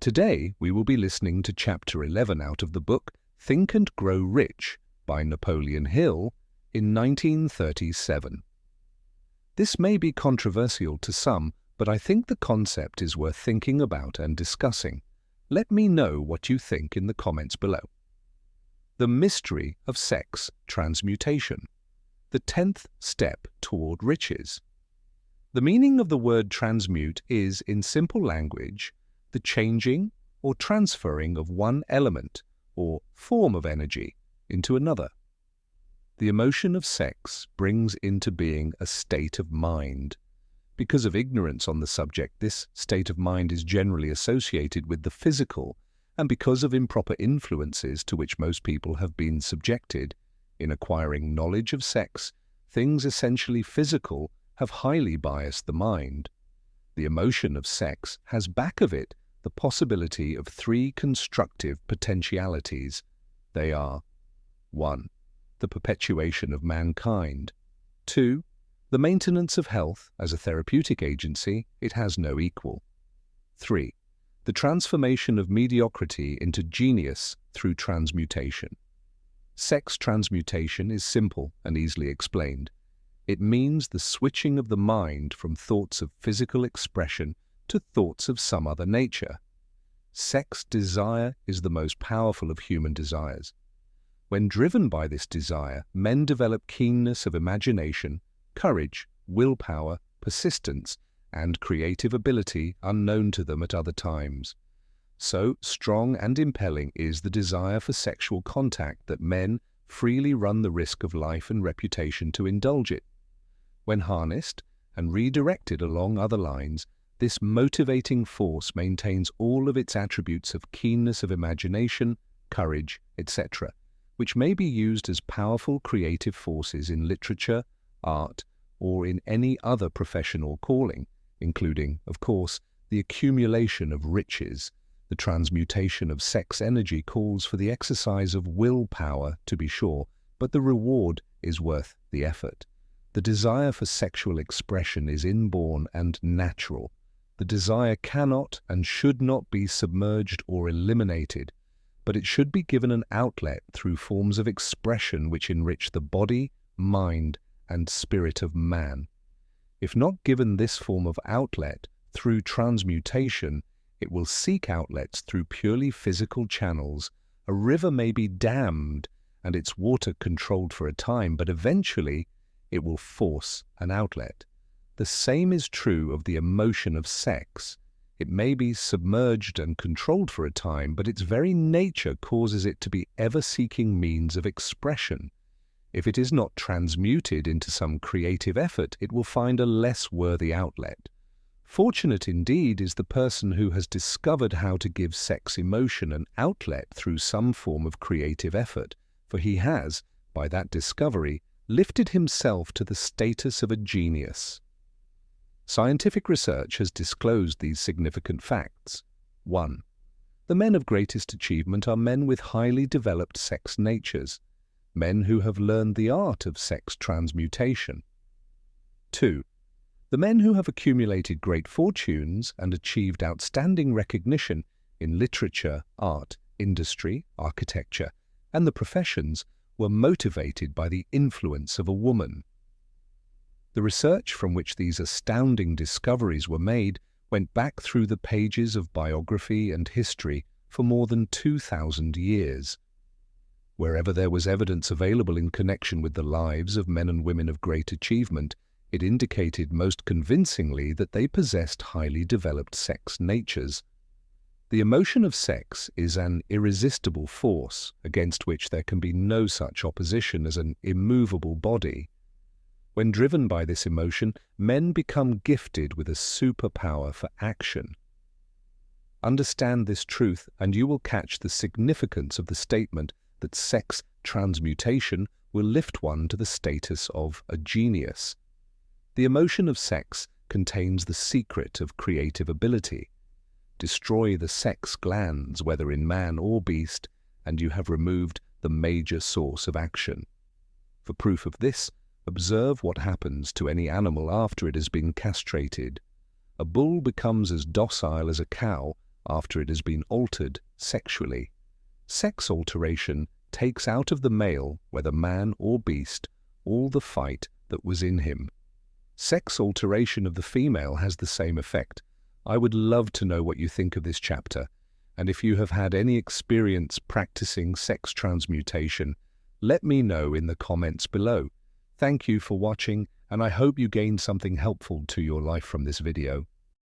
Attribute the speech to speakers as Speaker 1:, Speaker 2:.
Speaker 1: Today, we will be listening to Chapter 11 out of the book Think and Grow Rich by Napoleon Hill in 1937. This may be controversial to some, but I think the concept is worth thinking about and discussing. Let me know what you think in the comments below. The mystery of sex transmutation. The 10th step toward riches. The meaning of the word transmute is, in simple language, the changing or transferring of one element or form of energy into another. The emotion of sex brings into being a state of mind. Because of ignorance on the subject, this state of mind is generally associated with the physical, and because of improper influences to which most people have been subjected, in acquiring knowledge of sex, things essentially physical have highly biased the mind. The emotion of sex has back of it the possibility of three constructive potentialities. They are: 1. The perpetuation of mankind. 2. The maintenance of health. As a therapeutic agency, it has no equal. 3. The transformation of mediocrity into genius through transmutation. Sex transmutation is simple and easily explained. It means the switching of the mind from thoughts of physical expression to thoughts of some other nature. Sex desire is the most powerful of human desires. When driven by this desire, men develop keenness of imagination, courage, willpower, persistence, and creative ability unknown to them at other times. So strong and impelling is the desire for sexual contact that men freely run the risk of life and reputation to indulge it. When harnessed and redirected along other lines, this motivating force maintains all of its attributes of keenness of imagination, courage, etc., which may be used as powerful creative forces in literature, art, or in any other professional calling, including, of course, the accumulation of riches. The transmutation of sex energy calls for the exercise of willpower, to be sure, but the reward is worth the effort. The desire for sexual expression is inborn and natural. The desire cannot and should not be submerged or eliminated, but it should be given an outlet through forms of expression which enrich the body, mind, and spirit of man. If not given this form of outlet through transmutation, it will seek outlets through purely physical channels. A river may be dammed and its water controlled for a time, but eventually it will force an outlet. The same is true of the emotion of sex. It may be submerged and controlled for a time, but its very nature causes it to be ever seeking means of expression. If it is not transmuted into some creative effort, it will find a less worthy outlet. Fortunate indeed is the person who has discovered how to give sex emotion an outlet through some form of creative effort, for he has, by that discovery, lifted himself to the status of a genius. Scientific research has disclosed these significant facts. 1. The men of greatest achievement are men with highly developed sex natures, men who have learned the art of sex transmutation. 2. The men who have accumulated great fortunes and achieved outstanding recognition in literature, art, industry, architecture, and the professions were motivated by the influence of a woman. The research from which these astounding discoveries were made went back through the pages of biography and history for more than 2,000 years. Wherever there was evidence available in connection with the lives of men and women of great achievement, it indicated most convincingly that they possessed highly developed sex natures. The emotion of sex is an irresistible force against which there can be no such opposition as an immovable body. When driven by this emotion, men become gifted with a superpower for action. Understand this truth, and you will catch the significance of the statement that sex transmutation will lift one to the status of a genius. The emotion of sex contains the secret of creative ability. Destroy the sex glands, whether in man or beast, and you have removed the major source of action. For proof of this, observe what happens to any animal after it has been castrated. A bull becomes as docile as a cow after it has been altered sexually. Sex alteration takes out of the male, whether man or beast, all the fight that was in him. Sex alteration of the female has the same effect. I would love to know what you think of this chapter, and if you have had any experience practicing sex transmutation, let me know in the comments below. Thank you for watching, and I hope you gained something helpful to your life from this video.